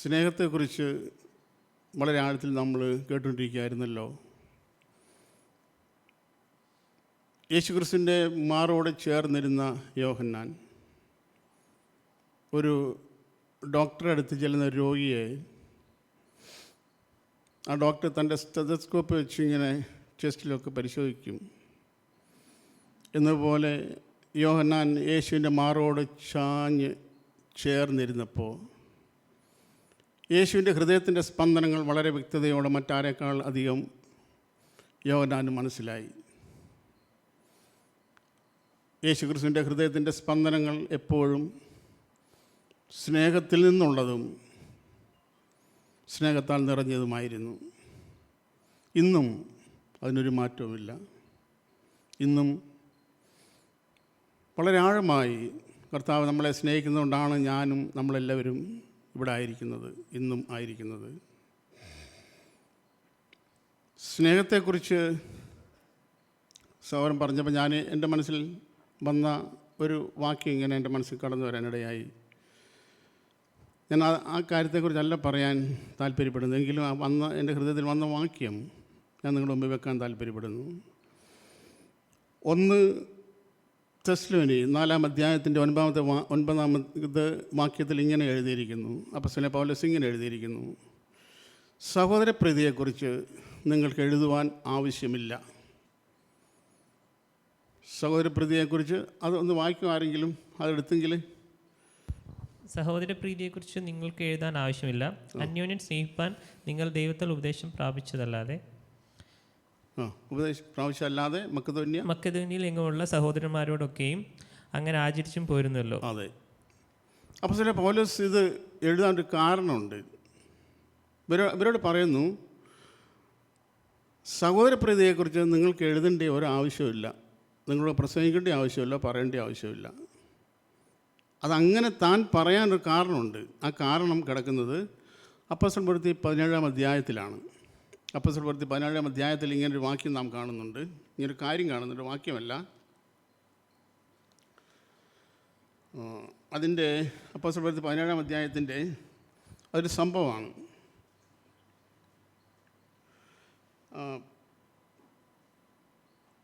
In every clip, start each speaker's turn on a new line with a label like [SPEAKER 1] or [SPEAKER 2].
[SPEAKER 1] സ്നേഹത്തെക്കുറിച്ച് വളരെ ആഴത്തിൽ നമ്മൾ കേട്ടുകൊണ്ടിരിക്കുകയായിരുന്നല്ലോ. യേശുക്രിസ്തുവിൻ്റെ മാറോട് ചേർന്നിരുന്ന യോഹന്നാൻ ഒരു ഡോക്ടറെ അടുത്ത് ചെല്ലുന്ന രോഗിയെ ആ ഡോക്ടർ തൻ്റെ സ്റ്റെതസ്കോപ്പ് വെച്ച് ഇങ്ങനെ ചെസ്റ്റിലൊക്കെ പരിശോധിക്കും. എന്നതുപോലെ യോഹന്നാൻ യേശുവിൻ്റെ മാറോട് ചാഞ്ഞ് ചേർന്നിരുന്നപ്പോൾ യേശുവിൻ്റെ ഹൃദയത്തിൻ്റെ സ്പന്ദനങ്ങൾ വളരെ വ്യക്തതയോടെ മറ്റാരേക്കാൾ അധികം യോഹന്നാന് മനസ്സിലായി. യേശുക്രിസ്തുവിൻ്റെ ഹൃദയത്തിൻ്റെ സ്പന്ദനങ്ങൾ എപ്പോഴും സ്നേഹത്തിൽ നിന്നുള്ളതും സ്നേഹത്താൽ നിറഞ്ഞതുമായിരുന്നു. ഇന്നും അതിനൊരു മാറ്റവുമില്ല. ഇന്നും വളരെ ആഴമായി കർത്താവ് നമ്മളെ സ്നേഹിക്കുന്നതുകൊണ്ടാണ് ഞാനും നമ്മളെല്ലാവരും ഇവിടെ ആയിരിക്കുന്നത്, ഇന്നും ആയിരിക്കുന്നത്. സ്നേഹത്തെക്കുറിച്ച് സഹോദരൻ പറഞ്ഞപ്പോൾ എൻ്റെ മനസ്സിൽ വന്ന ഒരു വാക്യം ഇങ്ങനെ എൻ്റെ മനസ്സിൽ കടന്നു വരാനിടയായി. ഞാൻ ആ കാര്യത്തെക്കുറിച്ചല്ല പറയാൻ താല്പര്യപ്പെടുന്നു, എങ്കിലും എൻ്റെ ഹൃദയത്തിൽ വന്ന വാക്യം ഞാൻ നിങ്ങളുടെ മുമ്പിൽ വെക്കാൻ താല്പര്യപ്പെടുന്നു. 1 തെസ്സലോനി 4-ാം അധ്യായത്തിൻ്റെ 9-ാമത്തെ വാക്യത്തിൽ ഇങ്ങനെ എഴുതിയിരിക്കുന്നു. അപ്പോസ്തലൻ പൗലോസ് ഇങ്ങനെ എഴുതിയിരിക്കുന്നു: സഹോദരപ്രീതിയെക്കുറിച്ച് നിങ്ങൾക്ക് എഴുതുവാൻ ആവശ്യമില്ല. സഹോദരപ്രീതിയെക്കുറിച്ച് അതൊന്ന് വായിക്കും ആരെങ്കിലും, അതെടുത്തെങ്കിൽ.
[SPEAKER 2] സഹോദരപ്രീതിയെക്കുറിച്ച് നിങ്ങൾക്ക് എഴുതാൻ ആവശ്യമില്ല. അന്യോന്യം സ്നേഹിപ്പാൻ നിങ്ങൾ ദൈവത്താൽ ഉപദേശം പ്രാപിച്ചതല്ലാതെ
[SPEAKER 1] പ്രാവശ്യമല്ലാതെ
[SPEAKER 2] മക്കെദോന്യയിൽ എങ്ങുമുള്ള സഹോദരന്മാരോടൊക്കെയും അങ്ങനെ ആചരിച്ചും പോരുന്നല്ലോ.
[SPEAKER 1] അതെ. അപ്പോസ്തലൻ പൗലോസ് ഇത് എഴുതാൻ ഒരു കാരണമുണ്ട്. ഇവരോട് പറയുന്നു, സഹോദരപ്രീതിയെക്കുറിച്ച് നിങ്ങൾക്ക് എഴുതേണ്ട ഒരാവശ്യമില്ല, നിങ്ങൾ പ്രസംഗിക്കേണ്ട ആവശ്യമില്ല, പറയേണ്ട ആവശ്യമില്ല. അതങ്ങനെ താൻ പറയാനൊരു കാരണമുണ്ട്. ആ കാരണം കിടക്കുന്നത് അപ്പോസ്തലൻ പ്രവൃത്തി 17-ാം അധ്യായത്തിലാണ്. അപ്പോസ്തലൻ പ്രവൃത്തി 17-ാം അധ്യായത്തിൽ ഇങ്ങനൊരു വാക്യം നാം കാണുന്നുണ്ട്, ഇങ്ങനൊരു കാര്യം കാണുന്നുണ്ട്. വാക്യമല്ല, അതിൻ്റെ അപ്പോസ്തലൻ പ്രവൃത്തി 17-ാം അധ്യായത്തിൻ്റെ അതൊരു സംഭവമാണ്.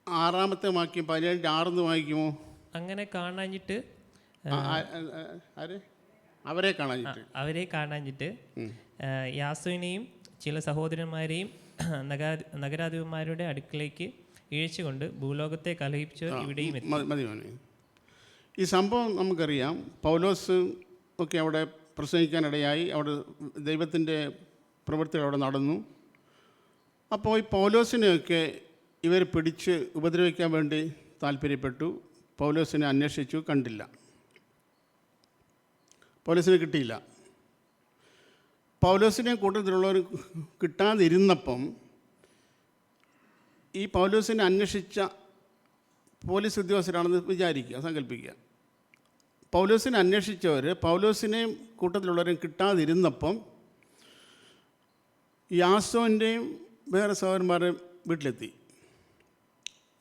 [SPEAKER 1] 6-ാമത്തെ വാക്യം 17-6 വായിക്കുമോ?
[SPEAKER 2] അങ്ങനെ കാണാഞ്ഞിട്ട്
[SPEAKER 1] അവരെ
[SPEAKER 2] കാണാഞ്ഞിട്ട് യാസോനെയും ചില സഹോദരന്മാരെയും നഗരാധിപന്മാരുടെ അടുക്കിലേക്ക് ഇഴച്ചുകൊണ്ട് ഭൂലോകത്തെ കലഹിപ്പിച്ചവർ ഇവിടെയും
[SPEAKER 1] മതി. ഈ സംഭവം നമുക്കറിയാം. പൗലോസ് ഒക്കെ അവിടെ പ്രസംഗിക്കാനിടയായി, അവിടെ ദൈവത്തിൻ്റെ പ്രവൃത്തികൾ അവിടെ നടന്നു. അപ്പോൾ ഈ പൗലോസിനെയൊക്കെ ഇവർ പിടിച്ച് ഉപദ്രവിക്കാൻ വേണ്ടി താല്പര്യപ്പെട്ടു. പൗലോസിനെ അന്വേഷിച്ചു, കണ്ടില്ല. പൗലോസിനെ കിട്ടിയില്ല. പൗലോസിനെ കൂട്ടത്തിലുള്ളവർ കിട്ടാതിരുന്നപ്പം ഈ പൗലോസിനെ അന്വേഷിച്ച പോലീസ് ഉദ്യോഗസ്ഥരാണെന്ന് വിചാരിക്കുക, സങ്കല്പിക്കുക. പൗലോസിനെ അന്വേഷിച്ചവർ പൗലോസിനെയും കൂട്ടത്തിലുള്ളവരെയും കിട്ടാതിരുന്നപ്പം യാസോൻ്റെയും വേറെ സഹോദരന്മാരുടെയും വീട്ടിലെത്തി.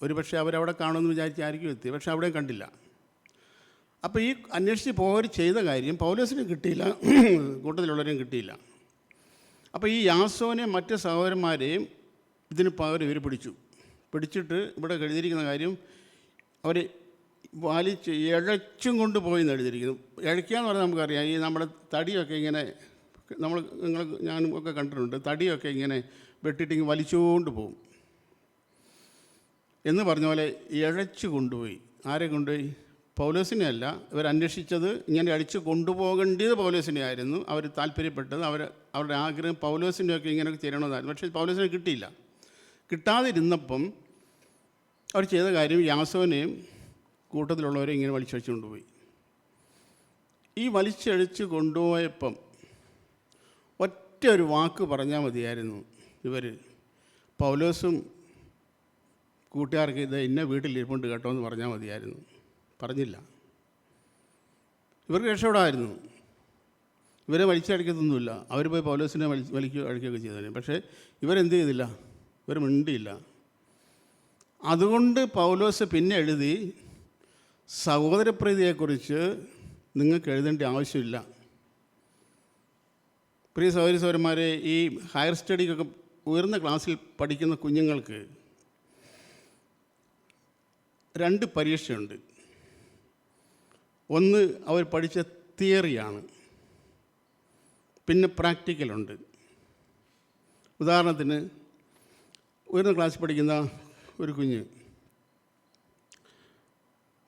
[SPEAKER 1] ഒരുപക്ഷെ അവരവിടെ കാണുമെന്ന് വിചാരിച്ചായിരിക്കും എത്തി, പക്ഷെ അവിടെയും കണ്ടില്ല. അപ്പോൾ ഈ അന്വേഷിച്ച് പോയവർ ചെയ്ത കാര്യം, പൗലോസിനെ കിട്ടിയില്ല, കൂട്ടത്തിലുള്ളവരെയും കിട്ടിയില്ല. അപ്പോൾ ഈ യാസോനെയും മറ്റ് സഹോദരന്മാരെയും ഇതിന് പകരം ഇവർ പിടിച്ചിട്ട് ഇവിടെ എഴുതിയിരിക്കുന്ന കാര്യം, അവർ വലിച്ച് ഇഴച്ചും കൊണ്ട് പോയി എന്ന് എഴുതിയിരിക്കുന്നു. ഇഴയ്ക്കുക എന്ന് പറഞ്ഞാൽ നമുക്കറിയാം, ഈ നമ്മുടെ തടിയൊക്കെ ഇങ്ങനെ ഞാനും ഒക്കെ കണ്ടിട്ടുണ്ട്, തടിയൊക്കെ ഇങ്ങനെ വെട്ടിയിട്ട് വലിച്ചുകൊണ്ട് പോകും എന്ന് പറഞ്ഞ പോലെ ഇഴച്ചു കൊണ്ടുപോയി. ആരെ കൊണ്ടുപോയി? പൗലോസിനെ അല്ല. ഇവരന്വേഷിച്ചത് ഇങ്ങനെ അടിച്ച് കൊണ്ടുപോകേണ്ടത് പൗലോസിനെ ആയിരുന്നു. അവർ താല്പര്യപ്പെട്ടത്, അവരുടെ ആഗ്രഹം പൗലോസിൻ്റെയൊക്കെ ഇങ്ങനെയൊക്കെ ചെയ്യണമെന്നായിരുന്നു. പക്ഷേ പൗലോസിനെ കിട്ടിയില്ല. കിട്ടാതിരുന്നപ്പം അവർ ചെയ്ത കാര്യം, യാസോനെയും കൂട്ടത്തിലുള്ളവരെ ഇങ്ങനെ വലിച്ചഴിച്ചു കൊണ്ടുപോയി. ഈ വലിച്ചഴിച്ച് കൊണ്ടുപോയപ്പം ഒറ്റ ഒരു വാക്ക് പറഞ്ഞാൽ മതിയായിരുന്നു. ഇവർ പൗലോസും കൂട്ടുകാർക്ക് ഇത് ഇന്ന വീട്ടിലിരിപ്പുണ്ട് കേട്ടോ എന്ന് പറഞ്ഞാൽ മതിയായിരുന്നു. പറഞ്ഞില്ല. ഇവർക്ക് രക്ഷപ്പെടാമായിരുന്നു. ഇവരെ വലിച്ചടിക്കത്തൊന്നുമില്ല. അവർ പോയി പൗലോസിനെ അഴിക്കുകയൊക്കെ ചെയ്തതിന്. പക്ഷേ ഇവരെന്ത് ചെയ്തില്ല, ഇവർ മിണ്ടിയില്ല. അതുകൊണ്ട് പൗലോസ് പിന്നെ എഴുതി, സഹോദരപ്രീതിയെക്കുറിച്ച് നിങ്ങൾക്ക് എഴുതേണ്ട ആവശ്യമില്ല. പ്രിയ സഹോദരി സഹോദരന്മാരെ, ഈ ഹയർ സ്റ്റഡിക്കൊക്കെ ഉയർന്ന ക്ലാസ്സിൽ പഠിക്കുന്ന കുഞ്ഞുങ്ങൾക്ക് 2 പരീക്ഷയുണ്ട്. ഒന്ന് അവർ പഠിച്ച തിയറിയാണ്, പിന്നെ പ്രാക്ടിക്കലുണ്ട്. ഉദാഹരണത്തിന് ഉയർന്ന ക്ലാസ്സിൽ പഠിക്കുന്ന ഒരു കുഞ്ഞ്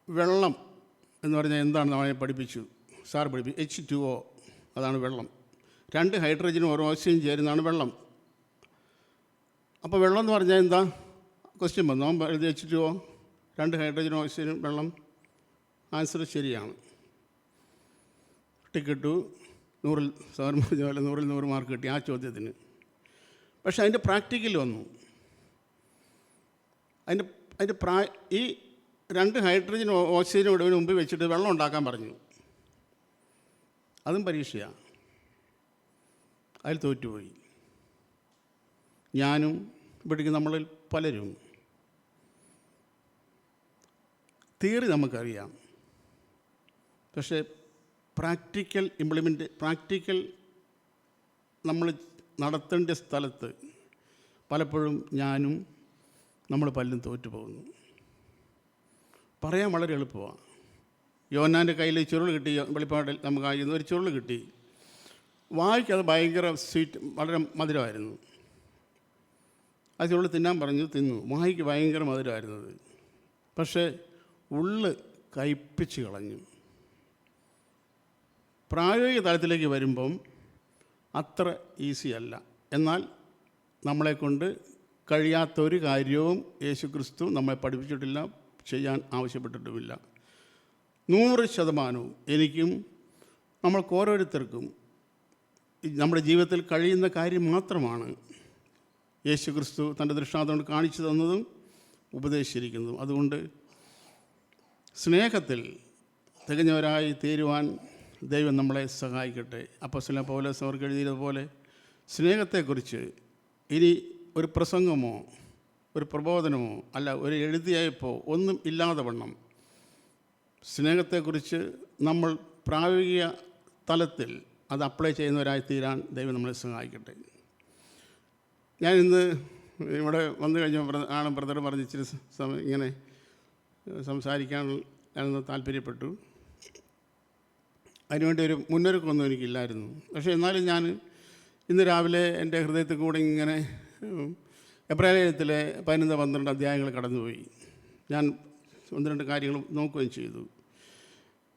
[SPEAKER 1] വെള്ളം എന്ന് പറഞ്ഞാൽ എന്താണെന്ന് അവനെ പഠിപ്പിച്ചു, സാർ പഠിപ്പിച്ചു. H2O, അതാണ് വെള്ളം. 2 ഹൈഡ്രജനും 1 ഓക്സിജനും ചേരുന്നതാണ് വെള്ളം. അപ്പോൾ വെള്ളം എന്ന് പറഞ്ഞാൽ എന്താ? ക്വസ്റ്റ്യൻ വന്നു, അവൻ എഴുതി H2O, 2 ഹൈഡ്രജനും ഓക്സിജനും വെള്ളം. ആൻസർ ശരിയാണ്. ടിക്കറ്റു 100 സാർ പറഞ്ഞ പോലെ 100ൽ 100 മാർക്ക് കിട്ടി ആ ചോദ്യത്തിന്. പക്ഷേ അതിൻ്റെ പ്രാക്ടിക്കൽ വന്നു. ഈ 2 ഹൈഡ്രജനും ഓക്സിജനും ഇവിടെ മുമ്പിൽ വെച്ചിട്ട് വെള്ളം ഉണ്ടാക്കാൻ പറഞ്ഞു. അതും പരീക്ഷയാണ്. അതിൽ തോറ്റുപോയി. ഞാനും ഇവിടേക്ക് നമ്മളിൽ പലരും. തിയറി നമുക്കറിയാം, പക്ഷേ പ്രാക്ടിക്കൽ നമ്മൾ നടത്തേണ്ട സ്ഥലത്ത് പലപ്പോഴും ഞാനും നമ്മൾ പലരും തോറ്റുപോകുന്നു. പറയാൻ വളരെ എളുപ്പമാണ്. യോഹന്നാൻ്റെ കയ്യിൽ ചുരുൾ കിട്ടി, വെളിപ്പാടിൽ നമുക്ക് ആയിരുന്നു ഒരു ചുരുൾ കിട്ടി. വായിക്കത് ഭയങ്കര സ്വീറ്റ്, വളരെ മധുരമായിരുന്നു. ആ ചുരുൾ തിന്നാൻ പറഞ്ഞു, തിന്നു. വായിക്ക് ഭയങ്കര മധുരമായിരുന്നത്, പക്ഷേ ഉള്ള് കയ്പ്പിച്ച് കളഞ്ഞു. പ്രായോഗിക തലത്തിലേക്ക് വരുമ്പം അത്ര ഈസി അല്ല. എന്നാൽ നമ്മളെക്കൊണ്ട് കഴിയാത്തൊരു കാര്യവും യേശുക്രിസ്തു നമ്മളെ പഠിപ്പിച്ചിട്ടില്ല, ചെയ്യാൻ ആവശ്യപ്പെട്ടിട്ടുമില്ല. 100% എനിക്കും നമ്മൾക്ക് ഓരോരുത്തർക്കും നമ്മുടെ ജീവിതത്തിൽ കഴിയുന്ന കാര്യം മാത്രമാണ് യേശുക്രിസ്തു തൻ്റെ ദൃഷ്ടാന്തം കൊണ്ട് കാണിച്ചു തന്നതും ഉപദേശിച്ചിരിക്കുന്നതും. അതുകൊണ്ട് സ്നേഹത്തിൽ തികഞ്ഞവരായി തീരുവാൻ ദൈവം നമ്മളെ സഹായിക്കട്ടെ. അപ്പോസ്തലൻ പൗലോസ് അവർക്ക് എഴുതിയതുപോലെ സ്നേഹത്തെക്കുറിച്ച് ഇനി ഒരു പ്രസംഗമോ ഒരു പ്രബോധനമോ അല്ല ഒരു എഴുതിയയപ്പോ ഒന്നും ഇല്ലാതെ വണ്ണം സ്നേഹത്തെക്കുറിച്ച് നമ്മൾ പ്രായോഗിക തലത്തിൽ അത് അപ്ലൈ ചെയ്യുന്നവരായി തീരാൻ ദൈവം നമ്മളെ സഹായിക്കട്ടെ. ഞാൻ ഇന്ന് ഇവിടെ വന്നു കഴിഞ്ഞപ്പോൾ ആണ് ബ്രദർ പറഞ്ഞിച്ചിരി ഇങ്ങനെ സംസാരിക്കാൻ താല്പര്യപ്പെട്ടു. അതിനുവേണ്ടി ഒരു മുന്നൊരുക്കമൊന്നും എനിക്കില്ലായിരുന്നു. പക്ഷേ എന്നാലും ഞാൻ ഇന്ന് രാവിലെ എൻ്റെ ഹൃദയത്തിൽ കൂടെ ഇങ്ങനെ എബ്രായത്തിലെ 11-12 അധ്യായങ്ങൾ കടന്നുപോയി. ഞാൻ 1-2 കാര്യങ്ങൾ നോക്കുകയും ചെയ്തു.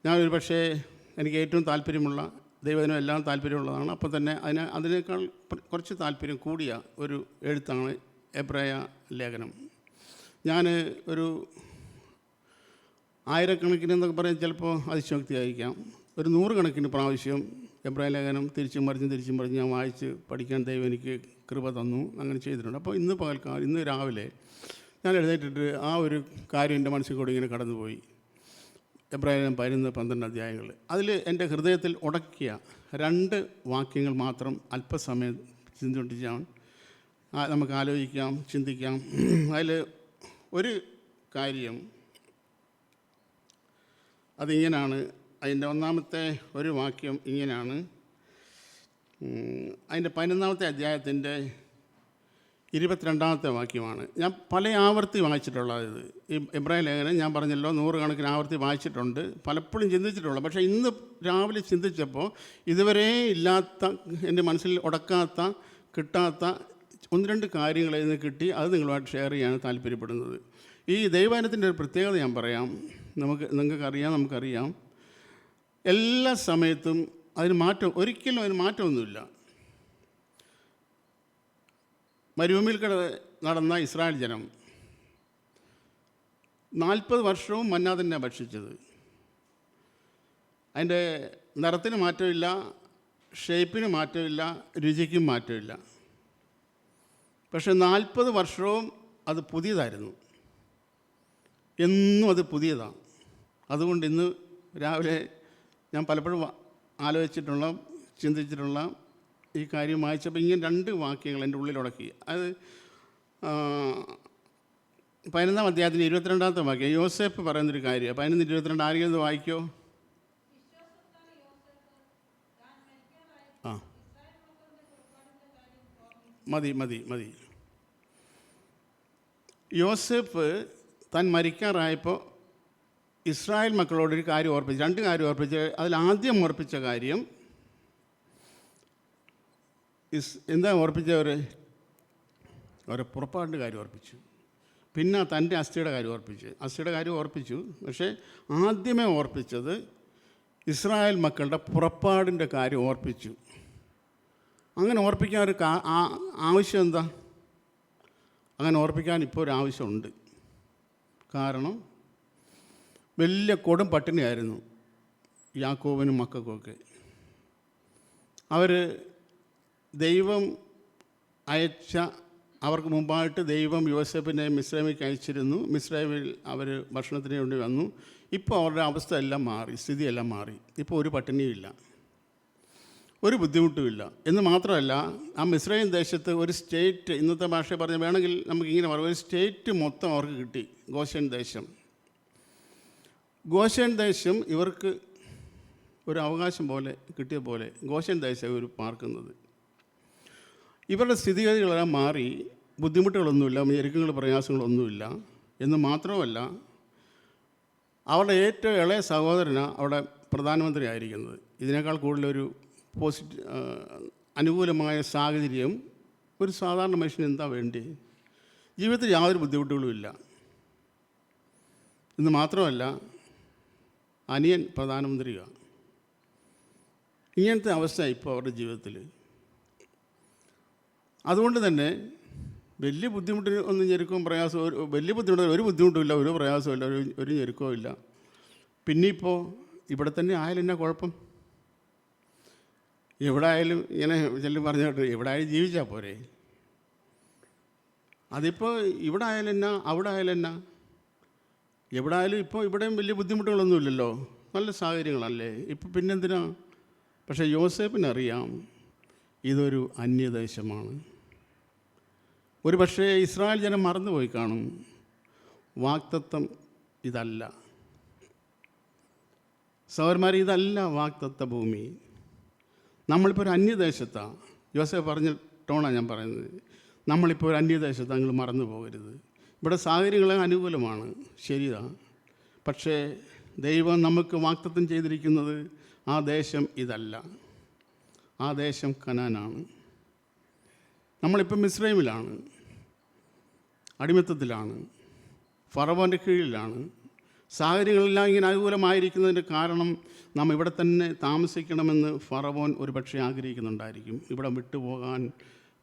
[SPEAKER 1] ഞാൻ ഒരു പക്ഷേ എനിക്ക് ഏറ്റവും താല്പര്യമുള്ള, ദൈവത്തിനും എല്ലാം താല്പര്യമുള്ളതാണ്, അപ്പോൾ തന്നെ അതിനേക്കാൾ കുറച്ച് താല്പര്യം കൂടിയ ഒരു എഴുത്താണ് എബ്രായ ലേഖനം. ഞാൻ ഒരു 1000 എന്നൊക്കെ പറയാൻ ചിലപ്പോൾ അതിശോക്തിയായിരിക്കാം, ഒരു 100 കണക്കിന് പ്രാവശ്യം എബ്രായ ലേഖനം തിരിച്ചും മറിഞ്ഞ് ഞാൻ വായിച്ച് പഠിക്കാൻ ദൈവം എനിക്ക് കൃപ തന്നു. അങ്ങനെ ചെയ്തിട്ടുണ്ട്. അപ്പോൾ ഇന്ന് രാവിലെ ഞാൻ എഴുന്നേറ്റിട്ട് ആ ഒരു കാര്യം എൻ്റെ മനസ്സിൽ കൂടി ഇങ്ങനെ കടന്നുപോയി. എബ്രായ ലേഖനം 11-12 അധ്യായങ്ങൾ. അതിൽ എൻ്റെ ഹൃദയത്തിൽ ഉടക്കിയ 2 വാക്യങ്ങൾ മാത്രം അല്പസമയം ചിന്തിച്ചാൽ നമുക്ക് ആലോചിക്കാം, ചിന്തിക്കാം. അതിൽ ഒരു കാര്യം അതിങ്ങനെയാണ്. അതിൻ്റെ ഒന്നാമത്തെ ഒരു വാക്യം ഇങ്ങനെയാണ്. അതിൻ്റെ 11-ാമത്തെ അധ്യായത്തിൻ്റെ 22-ാമത്തെ വാക്യമാണ്. ഞാൻ പല ആവർത്തി വായിച്ചിട്ടുള്ളത്. ഈ എബ്രായ ലേഖനം ഞാൻ പറഞ്ഞല്ലോ 100 കണക്കിന് ആവർത്തി വായിച്ചിട്ടുണ്ട്, പലപ്പോഴും ചിന്തിച്ചിട്ടുള്ളത്. പക്ഷേ ഇന്ന് രാവിലെ ചിന്തിച്ചപ്പോൾ ഇതുവരെ ഇല്ലാത്ത, എൻ്റെ മനസ്സിൽ ഉടക്കാത്ത, കിട്ടാത്ത 1-2 കാര്യങ്ങൾ ഇതിന് കിട്ടി. അത് നിങ്ങളുമായിട്ട് ഷെയർ ചെയ്യാൻ താല്പര്യപ്പെടുന്നത്. ഈ ദൈവവചനത്തിൻ്റെ ഒരു പ്രത്യേകത ഞാൻ പറയാം. നമുക്കറിയാം എല്ലാ സമയത്തും ഒരിക്കലും അതിന് മാറ്റമൊന്നുമില്ല. മരുഭൂമിയിൽ നടന്ന ഇസ്രായേൽ ജനം 40 വർഷവും മന്ന തന്നെ ഭക്ഷിച്ചത്. അതിൻ്റെ നിറത്തിന് മാറ്റമില്ല, ഷേപ്പിന് മാറ്റമില്ല, രുചിക്കും മാറ്റമില്ല. പക്ഷെ 40 വർഷവും അത് പുതിയതായിരുന്നു. എന്നും അത് പുതിയതാണ്. അതുകൊണ്ട് ഇന്ന് രാവിലെ ഞാൻ പലപ്പോഴും ആലോചിച്ചിട്ടുള്ള, ചിന്തിച്ചിട്ടുള്ള ഈ കാര്യം വായിച്ചപ്പോൾ ഇങ്ങനെ 2 വാക്യങ്ങൾ എൻ്റെ ഉള്ളിലുടക്കി. അത് 11-ാം അധ്യായത്തിൻ്റെ 22-ാമത്തെ വാക്യം യോസേഫ് പറയുന്നൊരു കാര്യം. 11-22 ആരെങ്കിലും ഇത് വായിക്കോ? ആ മതി. യോസേഫ് താൻ മരിക്കാറായപ്പോൾ ഇസ്രായേൽ മക്കളോടൊരു കാര്യം ഓർപ്പിച്ചു, 2 കാര്യം ഓർപ്പിച്ച്. അതിലാദ്യം ഓർപ്പിച്ച കാര്യം എന്താ ഓർപ്പിച്ചവർ? അവരെ പുറപ്പാടിൻ്റെ കാര്യം ഓർപ്പിച്ചു. പിന്നെ തൻ്റെ അസ്ഥിയുടെ കാര്യം ഓർപ്പിച്ചു. പക്ഷേ ആദ്യമേ ഓർപ്പിച്ചത് ഇസ്രായേൽ മക്കളുടെ പുറപ്പാടിൻ്റെ കാര്യം ഓർപ്പിച്ചു. അങ്ങനെ ഓർപ്പിക്കാൻ ഒരു ആവശ്യം എന്താ? അങ്ങനെ ഓർപ്പിക്കാൻ ഇപ്പോൾ ഒരു ആവശ്യമുണ്ട്. കാരണം വലിയ കൊടും പട്ടിണിയായിരുന്നു യാക്കോബിനും മക്കൾക്കുമൊക്കെ. അവർ ദൈവം അയച്ച, അവർക്ക് മുമ്പായിട്ട് ദൈവം യോസേഫിനെ മിസ്രൈമിലേക്ക് അയച്ചിരുന്നു. മിസ്രൈമിൽ അവർ ഭക്ഷണത്തിന് വേണ്ടി വന്നു. ഇപ്പോൾ അവരുടെ അവസ്ഥ എല്ലാം മാറി, സ്ഥിതിയെല്ലാം മാറി. ഇപ്പോൾ ഒരു പട്ടിണിയുമില്ല, ഒരു ബുദ്ധിമുട്ടുമില്ല. എന്ന് മാത്രമല്ല, ആ മിസ്രൈം ദേശത്ത് ഒരു സ്റ്റേറ്റ്, ഇന്നത്തെ ഭാഷ പറഞ്ഞ് വേണമെങ്കിൽ നമുക്കിങ്ങനെ പറയാം, ഒരു സ്റ്റേറ്റ് മൊത്തം അവർക്ക് കിട്ടി. ഗോശൻ ദേശം ഇവർക്ക് ഒരു അവകാശം പോലെ കിട്ടിയ പോലെ ഗോശൻ ദേശം ഇവർ പാർക്കുന്നത്. ഇവരുടെ സ്ഥിതിഗതികളെല്ലാം മാറി, ബുദ്ധിമുട്ടുകളൊന്നുമില്ല, ഞെരുക്കങ്ങൾ പ്രയാസങ്ങളൊന്നുമില്ല. എന്ന് മാത്രമല്ല, അവരുടെ ഏറ്റവും ഇളയ സഹോദരനാണ് അവിടെ പ്രധാനമന്ത്രി ആയിരിക്കുന്നത്. ഇതിനേക്കാൾ കൂടുതലൊരു അനുകൂലമായ സാഹചര്യം ഒരു സാധാരണ മനുഷ്യന് എന്താ വേണ്ടി? ജീവിതത്തിൽ യാതൊരു ബുദ്ധിമുട്ടുകളുമില്ല. എന്ന് മാത്രമല്ല, അനിയൻ പ്രധാനമന്ത്രിയാണ്. ഇങ്ങനത്തെ അവസ്ഥ ഇപ്പോൾ അവരുടെ ജീവിതത്തിൽ. അതുകൊണ്ട് തന്നെ വലിയ ബുദ്ധിമുട്ടിന് ഒന്നും ഞെരുക്കവും പ്രയാസവും, വലിയ ബുദ്ധിമുട്ട് ഒരു ബുദ്ധിമുട്ടുമില്ല, ഒരു പ്രയാസമില്ല, ഒരു ഞെരുക്കവും ഇല്ല. പിന്നെ ഇപ്പോൾ ഇവിടെ തന്നെ ആയാലും എന്നാ കുഴപ്പം? എവിടെ ആയാലും ഇങ്ങനെ ചെല്ലും പറഞ്ഞോട്ട് എവിടെ ആയാലും ജീവിച്ചാൽ പോരെ? അതിപ്പോൾ ഇവിടെ ആയാലും എന്നാ, അവിടെ ആയാലും എന്നാ, എവിടെ ആയാലും ഇപ്പോൾ ഇവിടെയും വലിയ ബുദ്ധിമുട്ടുകളൊന്നുമില്ലല്ലോ, നല്ല സാഹചര്യങ്ങളല്ലേ ഇപ്പം, പിന്നെന്തിനാ? പക്ഷേ യോസേഫിനറിയാം ഇതൊരു അന്യദേശമാണ്. ഒരു പക്ഷേ ഇസ്രായേൽ ജനം മറന്നുപോയി കാണും, വാഗ്ദത്തം ഇതല്ല. സഹോദരന്മാരെ, ഇതല്ല വാഗ്ദത്ത ഭൂമി. നമ്മളിപ്പോൾ ഒരു അന്യദേശത്താണ്. യോസേഫ് പറഞ്ഞിട്ടോണാണ് ഞാൻ പറയുന്നത്. നമ്മളിപ്പോൾ ഒരു അന്യദേശത്താണ്, നിങ്ങൾ മറന്നു പോകരുത്. ഇവിടെ സാഹചര്യങ്ങളെ അനുകൂലമാണ്, ശരിയാണ്. പക്ഷേ ദൈവം നമുക്ക് വാഗ്ദത്തം ചെയ്തിരിക്കുന്നത് ആ ദേശം ഇതല്ല, ആ ദേശം കനാനാണ്. നമ്മളിപ്പം മിസ്രൈമിലാണ്, അടിമത്തത്തിലാണ്, ഫറവോൻ്റെ കീഴിലാണ്. സാഹചര്യങ്ങളെല്ലാം ഇങ്ങനെ അനുകൂലമായിരിക്കുന്നതിൻ്റെ കാരണം നാം ഇവിടെ തന്നെ താമസിക്കണമെന്ന് ഫറവോൻ ഒരുപക്ഷെ ആഗ്രഹിക്കുന്നുണ്ടായിരിക്കും. ഇവിടെ വിട്ടുപോകാൻ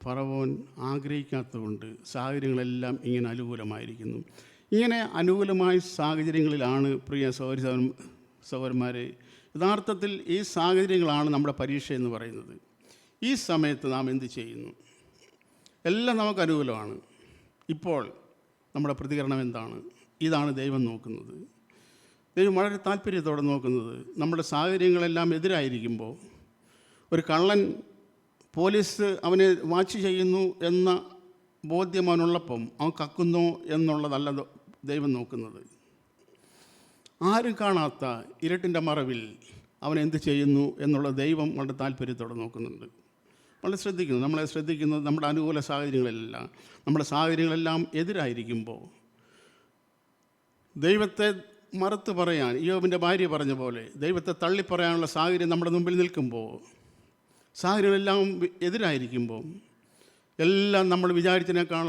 [SPEAKER 1] ഫറവോൻ ആഗ്രഹിക്കാത്തതുകൊണ്ട് സാഹചര്യങ്ങളെല്ലാം ഇങ്ങനെ അനുകൂലമായിരിക്കുന്നു. ഇങ്ങനെ അനുകൂലമായ സാഹചര്യങ്ങളിലാണ് പ്രിയ സഹോദരന്മാരെ, യഥാർത്ഥത്തിൽ ഈ സാഹചര്യങ്ങളാണ് നമ്മുടെ പരീക്ഷ എന്ന് പറയുന്നത്. ഈ സമയത്ത് നാം എന്ത് ചെയ്യുന്നു? എല്ലാം നമുക്ക് അനുകൂലമാണ്. ഇപ്പോൾ നമ്മുടെ പ്രതികരണം എന്താണ്? ഇതാണ് ദൈവം നോക്കുന്നത്. ദൈവം വളരെ താല്പര്യത്തോടെ നോക്കുന്നത്. നമ്മുടെ സാഹചര്യങ്ങളെല്ലാം എതിരായിരിക്കുമ്പോൾ, ഒരു കള്ളൻ പോലീസ് അവനെ വാച്ച് ചെയ്യുന്നു എന്ന ബോധ്യം അവനുള്ളപ്പം അവൻ കക്കുന്നു എന്നുള്ളതല്ല ദൈവം നോക്കുന്നത്. ആരും കാണാത്ത ഇരുട്ടിൻ്റെ മറവിൽ അവൻ എന്ത് ചെയ്യുന്നു എന്നുള്ള ദൈവം വളരെ താല്പര്യത്തോടെ നോക്കുന്നുണ്ട്. വളരെ ശ്രദ്ധിക്കുന്നു. നമ്മളെ ശ്രദ്ധിക്കുന്നത് നമ്മുടെ അനുകൂല സാഹചര്യങ്ങളെല്ലാം, നമ്മുടെ സാഹചര്യങ്ങളെല്ലാം എതിരായിരിക്കുമ്പോൾ ദൈവത്തെ മറുത്ത് പറയാൻ, ഇയ്യോബിൻ്റെ ഭാര്യ പറഞ്ഞ പോലെ ദൈവത്തെ തള്ളിപ്പറയാനുള്ള സാഹചര്യം നമ്മുടെ മുമ്പിൽ നിൽക്കുമ്പോൾ, സാഹചര്യങ്ങളെല്ലാം എതിരായിരിക്കുമ്പോൾ, എല്ലാം നമ്മൾ വിചാരിച്ചതിനേക്കാൾ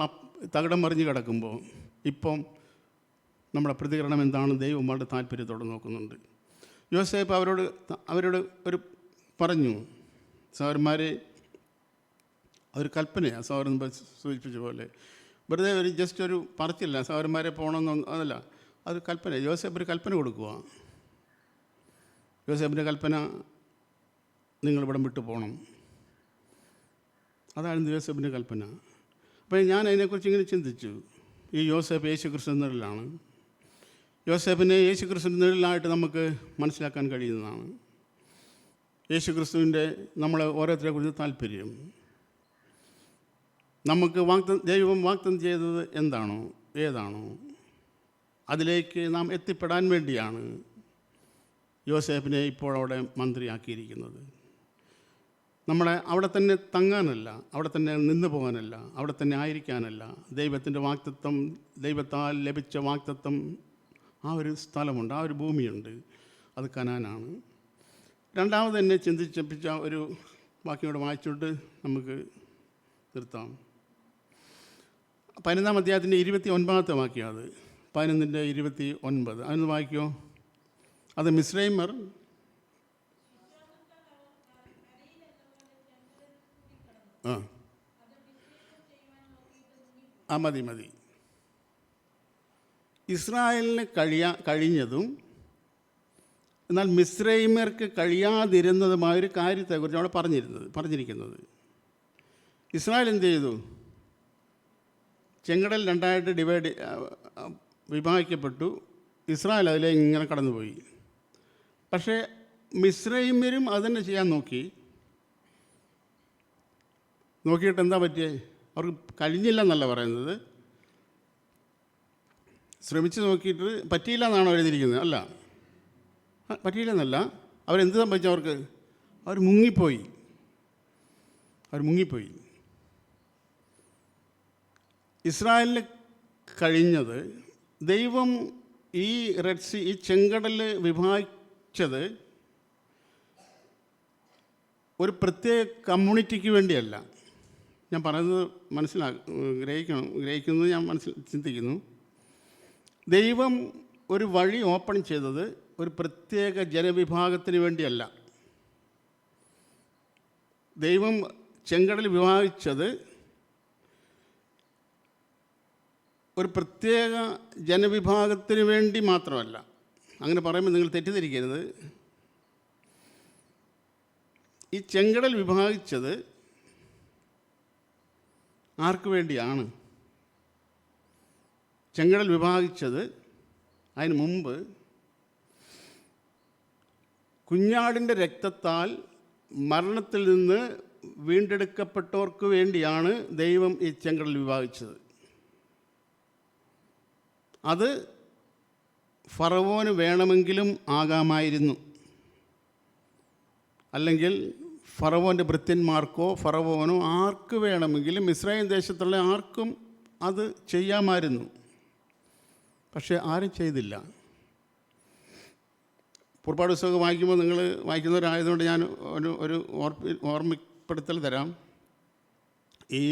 [SPEAKER 1] തകിടം മറിഞ്ഞ് കിടക്കുമ്പോൾ, ഇപ്പം നമ്മുടെ പ്രതികരണം എന്താണ്? ദൈവം വളരെ താല്പര്യത്തോടെ നോക്കുന്നുണ്ട്. യോസേഫ് അവരോട് പറഞ്ഞു, സഹോദരന്മാരെ, അതൊരു കൽപ്പനയാണ്. സഹോദരൻ സൂചിപ്പിച്ച പോലെ വെറുതെ ജസ്റ്റ് ഒരു പറച്ചില്ല, സഹോദരന്മാരെ പോകണമെന്നൊന്നും അതല്ല, അത് കൽപ്പന. യോസേഫ് ഒരു കൽപ്പന കൊടുക്കുക. യോസേഫിൻ്റെ കൽപ്പന, നിങ്ങളിവിടം വിട്ടു പോകണം. അതായിരുന്നു യോസേഫിൻ്റെ കൽപ്പന. അപ്പോൾ ഞാൻ അതിനെക്കുറിച്ച് ഇങ്ങനെ ചിന്തിച്ചു. ഈ യോസേഫ് യേശുക്രിസ്തു നിഴലാണ്. യോസേഫിനെ യേശുക്രിസ്തുവിൻ്റെ നിഴലായിട്ട് നമുക്ക് മനസ്സിലാക്കാൻ കഴിയുന്നതാണ്. യേശുക്രിസ്തുവിൻ്റെ നമ്മളെ ഓരോരുത്തരെക്കുറിച്ച് താല്പര്യം, നമുക്ക് ദൈവം വാഗ്ദത്തം ചെയ്തത് എന്താണോ, ഏതാണോ, അതിലേക്ക് നാം എത്തിപ്പെടാൻ വേണ്ടിയാണ് യോസേഫിനെ ഇപ്പോൾ അവിടെ മന്ത്രിയാക്കിയിരിക്കുന്നത്. നമ്മളെ അവിടെ തന്നെ തങ്ങാനല്ല, അവിടെ തന്നെ നിന്ന് പോകാനല്ല, അവിടെ തന്നെ ആയിരിക്കാനല്ല. ദൈവത്തിൻ്റെ വാഗ്ദത്തം, ദൈവത്താൽ ലഭിച്ച വാഗ്ദത്തം, ആ ഒരു സ്ഥലമുണ്ട്, ആ ഒരു ഭൂമിയുണ്ട്. അത് കനാനാണ്. രണ്ടാമത് എന്നെ ചിന്തിച്ചപ്പിച്ച ഒരു വാക്യം കൂടെ വായിച്ചുകൊണ്ട് നമുക്ക് നിർത്താം. 11-ാം അധ്യായത്തിൻ്റെ 29-ാമത്തെ വാക്യം. അത് 11-29 അതൊന്ന് വായിക്കുമോ? അത് മിസ്രൈമർ മതി. ഇസ്രായേലിന് കഴിഞ്ഞതും എന്നാൽ മിസ്രൈമ്യർക്ക് കഴിയാതിരുന്നതുമായൊരു കാര്യത്തെക്കുറിച്ച് അവിടെ പറഞ്ഞിരിക്കുന്നത്. ഇസ്രായേൽ എന്ത് ചെയ്തു? ചെങ്കടൽ രണ്ടായിട്ട് വിഭാഗിക്കപ്പെട്ടു. ഇസ്രായേൽ അതിലേക്ക് ഇങ്ങനെ കടന്നുപോയി. പക്ഷേ മിസ്രൈമ്യരും അതുതന്നെ ചെയ്യാൻ നോക്കിയിട്ട് എന്താ പറ്റിയേ? അവർക്ക് കഴിഞ്ഞില്ലെന്നല്ല പറയുന്നത്, ശ്രമിച്ച് നോക്കിയിട്ട് പറ്റിയില്ല എന്നാണോ എഴുതിയിരിക്കുന്നത്? അല്ല, പറ്റിയില്ലെന്നല്ല. അവരെന്ത് സംഭവിച്ചു? അവർ മുങ്ങിപ്പോയി. ഇസ്രായേലിന് കഴിഞ്ഞത്, ദൈവം ഈ റെഡ് സീ, ഈ ചെങ്കടൽ വിഭാഗിച്ചത് ഒരു പ്രത്യേക കമ്മ്യൂണിറ്റിക്ക് വേണ്ടിയല്ല. ഞാൻ പറയുന്നത് ഗ്രഹിക്കുന്നത് ഞാൻ ചിന്തിക്കുന്നു. ദൈവം ഒരു വഴി ഓപ്പൺ ചെയ്തത് ഒരു പ്രത്യേക ജനവിഭാഗത്തിന് വേണ്ടിയല്ല. ദൈവം ചെങ്കടൽ വിഭാഗിച്ചത് ഒരു പ്രത്യേക ജനവിഭാഗത്തിന് വേണ്ടി മാത്രമല്ല. അങ്ങനെ പറയുമ്പോൾ നിങ്ങൾ തെറ്റിദ്ധരിക്കരുത്. ഈ ചെങ്കടൽ വിഭാഗിച്ചത് ആർക്ക് വേണ്ടിയാണ്? ചെങ്കടൽ വിഭാഗിച്ചത് അതിന് മുമ്പ് കുഞ്ഞാടിൻ്റെ രക്തത്താൽ മരണത്തിൽ നിന്ന് വീണ്ടെടുക്കപ്പെട്ടവർക്ക് വേണ്ടിയാണ് ദൈവം ഈ ചെങ്കടൽ വിഭാഗിച്ചത്. അത് ഫറവോന് വേണമെങ്കിലും ആകാമായിരുന്നു, അല്ലെങ്കിൽ ഫറവോൻ്റെ ഭൃത്യന്മാർക്കോ ഫറവോനോ ആർക്ക് വേണമെങ്കിലും ഇസ്രായേൽ ദേശത്തുള്ള ആർക്കും അത് ചെയ്യാമായിരുന്നു. പക്ഷേ ആരും ചെയ്തില്ല. പുറപ്പാട് പുസ്തകം വായിക്കുമ്പോൾ, നിങ്ങൾ വായിക്കുന്നവരായതുകൊണ്ട് ഞാൻ ഒരു ഓർമ്മപ്പെടുത്തൽ തരാം. ഈ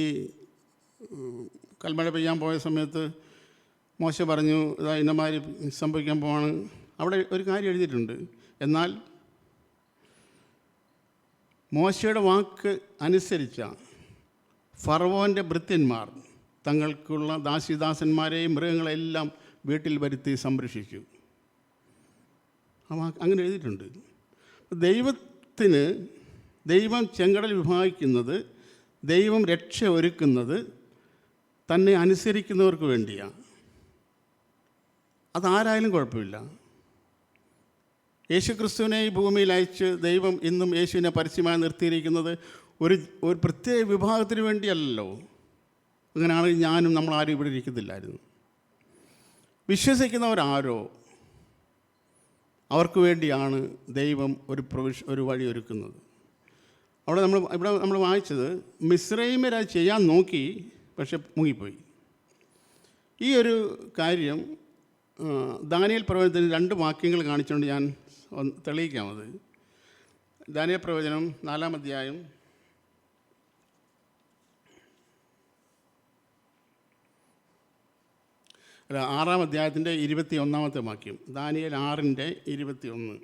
[SPEAKER 1] കൽമഴ പെയ്യാൻ പോയ സമയത്ത് മോശ പറഞ്ഞു, ഇതാ ഇന്നമാതിരി സംഭവിക്കാൻ പോവാണ്. അവിടെ ഒരു കാര്യം എഴുതിയിട്ടുണ്ട്. എന്നാൽ മോശയുടെ വാക്ക് അനുസരിച്ച ഫറവോൻ്റെ ഭൃത്യന്മാർ തങ്ങൾക്കുള്ള ദാസിദാസന്മാരെയും മൃഗങ്ങളെല്ലാം വീട്ടിൽ വരുത്തി സംരക്ഷിച്ചു. അങ്ങനെ എഴുതിയിട്ടുണ്ട്. ദൈവം ചെങ്കടൽ വിഭാഗിക്കുന്നത്, ദൈവം രക്ഷ ഒരുക്കുന്നത് തന്നെ അനുസരിക്കുന്നവർക്ക് വേണ്ടിയാണ്. അതാരായാലും കുഴപ്പമില്ല. യേശുക്രിസ്തുവിനെ ഈ ഭൂമിയിൽ അയച്ച് ദൈവം ഇന്നും യേശുവിനെ പരസ്യമായി നിർത്തിയിരിക്കുന്നത് ഒരു പ്രത്യേക വിഭാഗത്തിന് വേണ്ടിയല്ലല്ലോ. അങ്ങനെയാണെങ്കിൽ ഞാനും നമ്മളാരും ഇവിടെ ഇരിക്കത്തില്ലായിരുന്നു. വിശ്വസിക്കുന്നവരാരോ അവർക്ക് വേണ്ടിയാണ് ദൈവം ഒരു വഴി ഒരുക്കുന്നത്. ഇവിടെ നമ്മൾ വായിച്ചത് മിസ്രൈമ്യരത് ചെയ്യാൻ നോക്കി, പക്ഷെ മുങ്ങിപ്പോയി. ഈ ഒരു കാര്യം ദാനിയേൽ പ്രവചനത്തിന് 2 വാക്യങ്ങൾ കാണിച്ചുകൊണ്ട് ഞാൻ തെളിയിക്കാമത്. ദാനിയേൽ പ്രവചനം 4-ാം അധ്യായം 6-ാം അധ്യായത്തിൻ്റെ 21-ാമത്തെ വാക്യം. ദാനിയേൽ 6:21.